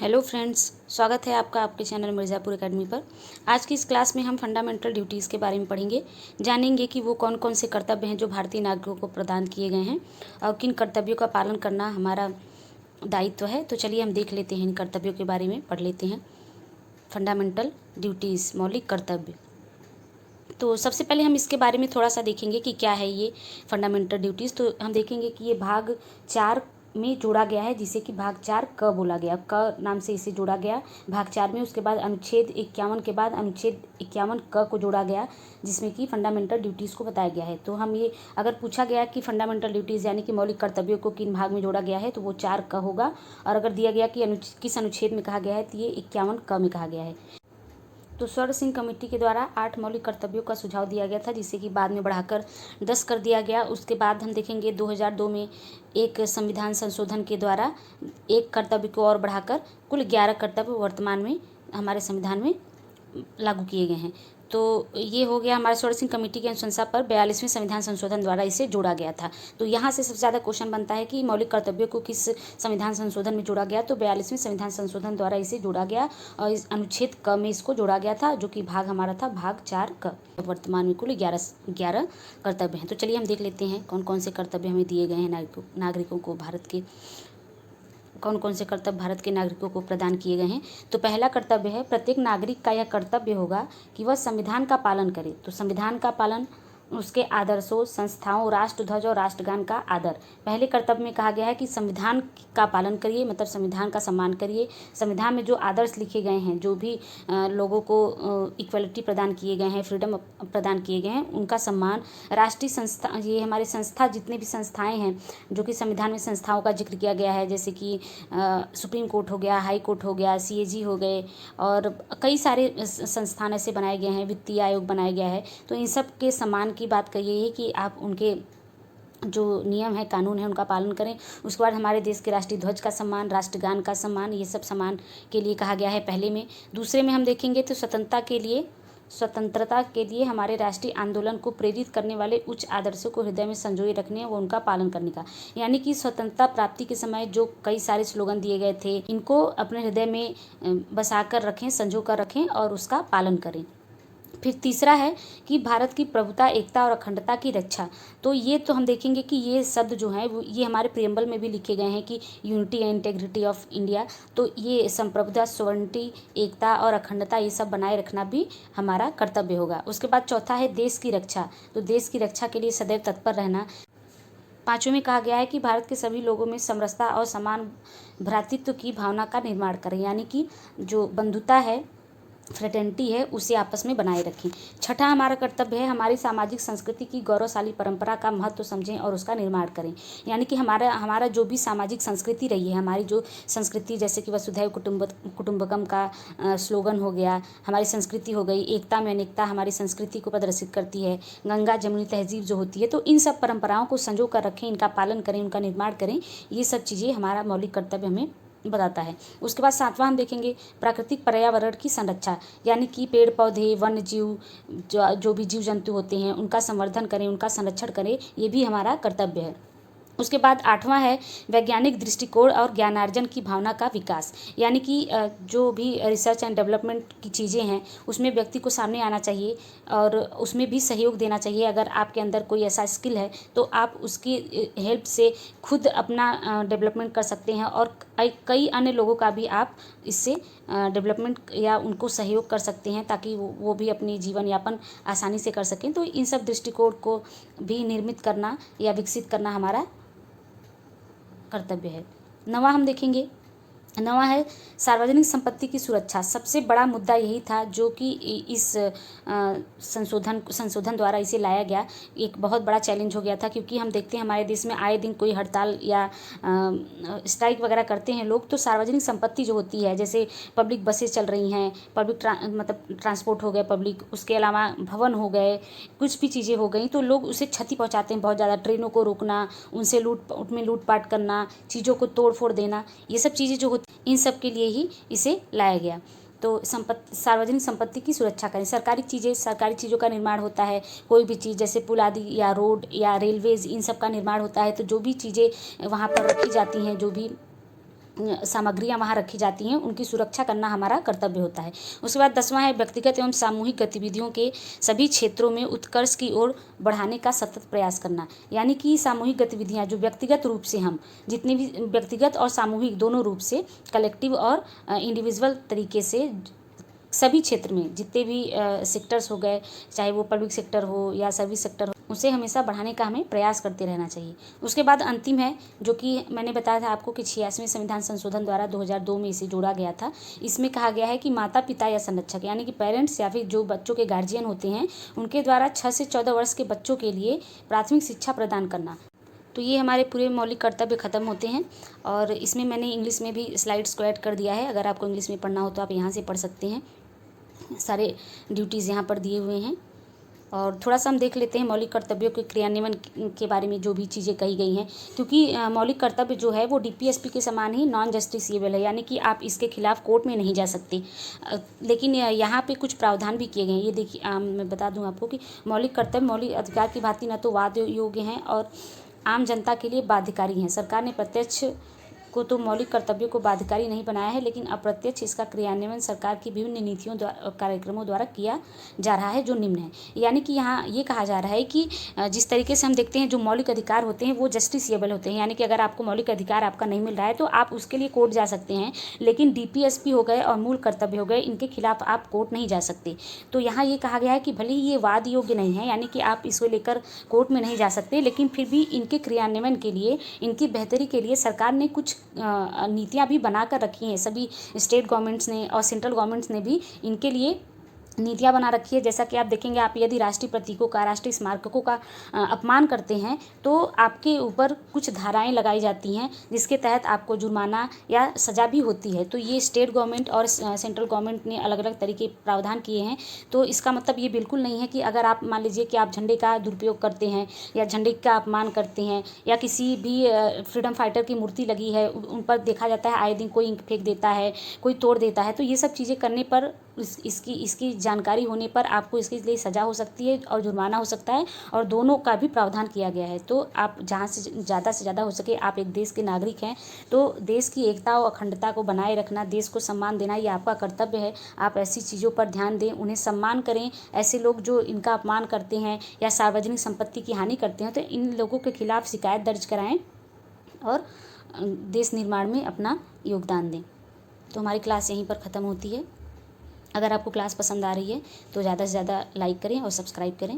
Hello friends, स्वागत है आपका आपके चैनल मिर्ज़ापुर एकेडमी पर। आज की इस क्लास में हम फंडामेंटल ड्यूटीज़ के बारे में पढ़ेंगे, जानेंगे कि वो कौन कौन से कर्तव्य हैं जो भारतीय नागरिकों को प्रदान किए गए हैं और किन कर्तव्यों का पालन करना हमारा दायित्व है। तो चलिए हम देख लेते हैं, इन कर्तव्यों के बारे में पढ़ लेते हैं। फंडामेंटल ड्यूटीज़, मौलिक कर्तव्य। तो सबसे पहले हम इसके बारे में थोड़ा सा देखेंगे कि क्या है ये फंडामेंटल ड्यूटीज़। तो हम देखेंगे कि ये भाग 4 में जोड़ा गया है, जिसे कि भाग 4 क बोला गया, क नाम से इसे जोड़ा गया भाग 4 में। उसके बाद अनुच्छेद 51 के बाद अनुच्छेद 51 क को जोड़ा गया, जिसमें कि फंडामेंटल ड्यूटीज़ को बताया गया है। तो हम ये अगर पूछा गया कि फंडामेंटल ड्यूटीज़ यानी कि मौलिक कर्तव्यों को किन भाग में जोड़ा गया है, तो वो 4 क होगा। और अगर दिया गया कि किस अनुच्छेद में कहा गया है, तो ये 51 क में कहा गया है। तो स्वर्ण सिंह कमेटी के द्वारा 8 मौलिक कर्तव्यों का सुझाव दिया गया था, जिसे कि बाद में बढ़ाकर 10 कर दिया गया। उसके बाद हम देखेंगे 2002 में एक संविधान संशोधन के द्वारा एक कर्तव्य को और बढ़ाकर कुल 11 कर्तव्य वर्तमान में हमारे संविधान में लागू किए गए हैं। तो ये हो गया हमारे स्वर्ण सिंह कमेटी की अनुशंसा पर 42वें संविधान संशोधन द्वारा इसे जोड़ा गया था। तो यहाँ से सबसे ज़्यादा क्वेश्चन बनता है कि मौलिक कर्तव्यों को किस संविधान संशोधन में जोड़ा गया। तो 42वें संविधान संशोधन द्वारा इसे जोड़ा गया और इस अनुच्छेद क में इसको जोड़ा गया था, जो कि भाग हमारा था भाग 4 क। वर्तमान में कुल 11 कर्तव्य हैं। तो चलिए हम देख लेते हैं कौन कौन से कर्तव्य हमें दिए गए हैं नागरिकों को, भारत के कौन कौन से कर्तव्य भारत के नागरिकों को प्रदान किए गए हैं। तो पहला कर्तव्य है, प्रत्येक नागरिक का यह कर्तव्य होगा कि वह संविधान का पालन करे। तो संविधान का पालन, उसके आदर्शों, संस्थाओं, राष्ट्रध्वज और राष्ट्रगान का आदर। पहले कर्तव्य में कहा गया है कि संविधान का पालन करिए, मतलब संविधान का सम्मान करिए। संविधान में जो आदर्श लिखे गए हैं, जो भी लोगों को इक्वलिटी प्रदान किए गए हैं, फ्रीडम प्रदान किए गए हैं, उनका सम्मान। राष्ट्रीय संस्था, ये हमारे संस्था, जितने भी संस्थाएं हैं जो कि संविधान में संस्थाओं का जिक्र किया गया है, जैसे कि सुप्रीम कोर्ट हो गया, हाई कोर्ट हो गया, CAG हो गए, और कई सारे संस्थान ऐसे बनाए गए हैं, वित्तीय आयोग बनाया गया है। तो इन सब के सम्मान की बात करिए कि आप उनके जो नियम है, कानून है, उनका पालन करें। उसके बाद हमारे देश के राष्ट्रीय ध्वज का सम्मान, राष्ट्रगान का सम्मान, ये सब सम्मान के लिए कहा गया है पहले में। दूसरे में हम देखेंगे तो स्वतंत्रता के लिए हमारे राष्ट्रीय आंदोलन को प्रेरित करने वाले उच्च आदर्शों को हृदय में संजोए रखने व उनका पालन करने का, यानी कि स्वतंत्रता प्राप्ति के समय जो कई सारे स्लोगन दिए गए थे, इनको अपने हृदय में बसा कर रखें, संजो कर रखें और उसका पालन करें। फिर तीसरा है कि भारत की प्रभुता, एकता और अखंडता की रक्षा। तो ये तो हम देखेंगे कि ये शब्द जो हैं वो ये हमारे प्रियम्बल में भी लिखे गए हैं कि unity and integrity of India. तो ये संप्रभुता, सॉवरेनिटी, एकता और अखंडता, ये सब बनाए रखना भी हमारा कर्तव्य होगा। उसके बाद चौथा है देश की रक्षा। तो देश की रक्षा के लिए सदैव तत्पर रहना। पाँचवें में कहा गया है कि भारत के सभी लोगों में समरसता और समान भ्रातृत्व की भावना का निर्माण करें, यानी कि जो बंधुता है, फ्रेटर्निटी है, उसे आपस में बनाए रखें। छठा हमारा कर्तव्य है, हमारी सामाजिक संस्कृति की गौरवशाली परंपरा का महत्व समझें और उसका निर्माण करें। यानी कि हमारा जो भी सामाजिक संस्कृति रही है, हमारी जो संस्कृति, जैसे कि वसुधैव कुटुंबकम का स्लोगन हो गया, हमारी संस्कृति हो गई, एकता में अनेकता हमारी संस्कृति को प्रदर्शित करती है, गंगा जमुनी तहजीब जो होती है। तो इन सब परंपराओं को संजो कर रखें, इनका पालन करें, उनका निर्माण करें। ये सब चीज़ें हमारा मौलिक कर्तव्य हमें बताता है। उसके बाद सातवां हम देखेंगे प्राकृतिक पर्यावरण की संरक्षा, यानी कि पेड़ पौधे, वन्य जीव, जो भी जीव जंतु होते हैं, उनका संवर्धन करें, उनका संरक्षण करें, ये भी हमारा कर्तव्य है। उसके बाद आठवां है वैज्ञानिक दृष्टिकोण और ज्ञानार्जन की भावना का विकास, यानी कि जो भी रिसर्च एंड डेवलपमेंट की चीज़ें हैं, उसमें व्यक्ति को सामने आना चाहिए और उसमें भी सहयोग देना चाहिए। अगर आपके अंदर कोई ऐसा स्किल है तो आप उसकी हेल्प से खुद अपना डेवलपमेंट कर सकते हैं और कई अन्य लोगों का भी आप इससे डेवलपमेंट या उनको सहयोग कर सकते हैं, ताकि वो भी अपनी जीवन यापन आसानी से कर सकें। तो इन सब दृष्टिकोण को भी निर्मित करना या विकसित करना हमारा कर्तव्य है। नवा हम देखेंगे, नवा है सार्वजनिक संपत्ति की सुरक्षा। सबसे बड़ा मुद्दा यही था जो कि इस संशोधन द्वारा इसे लाया गया। एक बहुत बड़ा चैलेंज हो गया था, क्योंकि हम देखते हैं हमारे देश में आए दिन कोई हड़ताल या स्ट्राइक वगैरह करते हैं लोग। तो सार्वजनिक संपत्ति जो होती है, जैसे पब्लिक बसेस चल रही हैं, मतलब ट्रांसपोर्ट हो गए पब्लिक, उसके अलावा भवन हो गए, कुछ भी चीज़ें हो गई, तो लोग उसे क्षति पहुँचाते हैं बहुत ज़्यादा। ट्रेनों को रोकना, उनसे लूटपाट करना, चीज़ों को तोड़ फोड़ देना, ये सब चीज़ें जो इन सब के लिए ही इसे लाया गया। तो सार्वजनिक संपत्ति की सुरक्षा करें। सरकारी चीज़ों का निर्माण होता है, कोई भी चीज़ जैसे पुल आदि या रोड या रेलवेज़, इन सब का निर्माण होता है। तो जो भी चीज़ें वहाँ पर रखी जाती हैं, जो भी सामग्रियाँ वहाँ रखी जाती हैं उनकी सुरक्षा करना हमारा कर्तव्य होता है। उसके बाद 10वां है व्यक्तिगत एवं सामूहिक गतिविधियों के सभी क्षेत्रों में उत्कर्ष की ओर बढ़ाने का सतत प्रयास करना। यानी कि सामूहिक गतिविधियाँ जो व्यक्तिगत रूप से हम जितनी भी व्यक्तिगत और सामूहिक दोनों रूप से कलेक्टिव और इंडिविजुअल तरीके से सभी क्षेत्र में जितने भी सेक्टर्स हो गए, चाहे वो पब्लिक सेक्टर हो या सर्विस सेक्टर हो, उसे हमेशा बढ़ाने का हमें प्रयास करते रहना चाहिए। उसके बाद अंतिम है जो कि मैंने बताया था आपको कि 86वें संविधान संशोधन द्वारा 2002 में इसे जोड़ा गया था। इसमें कहा गया है कि माता पिता या संरक्षक यानी कि पेरेंट्स या फिर जो बच्चों के गार्जियन होते हैं उनके द्वारा 6 से 14 वर्ष के बच्चों के लिए प्राथमिक शिक्षा प्रदान करना। तो ये हमारे पूरे मौलिक कर्तव्य खत्म होते हैं और इसमें मैंने इंग्लिश में भी स्लाइड्स को ऐड कर दिया है। अगर आपको इंग्लिश में पढ़ना हो तो आप यहाँ से पढ़ सकते हैं। सारे ड्यूटीज़ यहाँ पर दिए हुए हैं और थोड़ा सा हम देख लेते हैं मौलिक कर्तव्यों के क्रियान्वयन के बारे में जो भी चीज़ें कही गई हैं, क्योंकि मौलिक कर्तव्य जो है वो डीपीएसपी के समान ही नॉन जस्टिसिएबल है, यानी कि आप इसके खिलाफ कोर्ट में नहीं जा सकते। लेकिन यहाँ पे कुछ प्रावधान भी किए गए हैं। ये देखिए मैं बता दूँ आपको कि मौलिक कर्तव्य मौलिक अधिकार की भांति न तो वाद योग्य हैं और आम जनता के लिए बाध्यकारी हैं। सरकार ने प्रत्यक्ष को तो मौलिक कर्तव्यों को बाध्यकारी नहीं बनाया है, लेकिन अप्रत्यक्ष इसका क्रियान्वयन सरकार की विभिन्न नीतियों कार्यक्रमों द्वारा किया जा रहा है जो निम्न है। यानी कि यहाँ ये कहा जा रहा है कि जिस तरीके से हम देखते हैं जो मौलिक अधिकार होते हैं वो जस्टिसिएबल होते हैं, यानी कि अगर आपको मौलिक अधिकार आपका नहीं मिल रहा है तो आप उसके लिए कोर्ट जा सकते हैं, लेकिन डीपीएसपी हो गए और मूल कर्तव्य हो गए इनके खिलाफ आप कोर्ट नहीं जा सकते। तो यहाँ ये कहा गया है कि भले ही ये वाद योग्य नहीं है, यानी कि आप इसको लेकर कोर्ट में नहीं जा सकते, लेकिन फिर भी इनके क्रियान्वयन के लिए इनकी बेहतरी के लिए सरकार ने कुछ नीतियाँ भी बना कर रखी हैं। सभी स्टेट गवर्नमेंट्स ने और सेंट्रल गवर्नमेंट्स ने भी इनके लिए नीतियाँ बना रखी है। जैसा कि आप देखेंगे, आप यदि राष्ट्रीय प्रतीकों का, राष्ट्रीय स्मारकों का अपमान करते हैं तो आपके ऊपर कुछ धाराएं लगाई जाती हैं जिसके तहत आपको जुर्माना या सज़ा भी होती है। तो ये स्टेट गवर्नमेंट और सेंट्रल गवर्नमेंट ने अलग अलग तरीके प्रावधान किए हैं। तो इसका मतलब ये बिल्कुल नहीं है कि अगर आप मान लीजिए कि आप झंडे का दुरुपयोग करते हैं या झंडे का अपमान करते हैं या किसी भी फ्रीडम फाइटर की मूर्ति लगी है उन पर देखा जाता है आए दिन कोई इंक फेंक देता है, कोई तोड़ देता है, तो ये सब चीज़ें करने पर इसकी जानकारी होने पर आपको इसके लिए सज़ा हो सकती है और जुर्माना हो सकता है, और दोनों का भी प्रावधान किया गया है। तो आप जहाँ से ज़्यादा हो सके, आप एक देश के नागरिक हैं तो देश की एकता और अखंडता को बनाए रखना, देश को सम्मान देना ये आपका कर्तव्य है। आप ऐसी चीज़ों पर ध्यान दें, उन्हें सम्मान करें। ऐसे लोग जो इनका अपमान करते हैं या सार्वजनिक संपत्ति की हानि करते हैं तो इन लोगों के खिलाफ शिकायत दर्ज कराएँ और देश निर्माण में अपना योगदान दें। तो हमारी क्लास यहीं पर ख़त्म होती है। अगर आपको क्लास पसंद आ रही है तो ज़्यादा से ज़्यादा लाइक करें और सब्सक्राइब करें।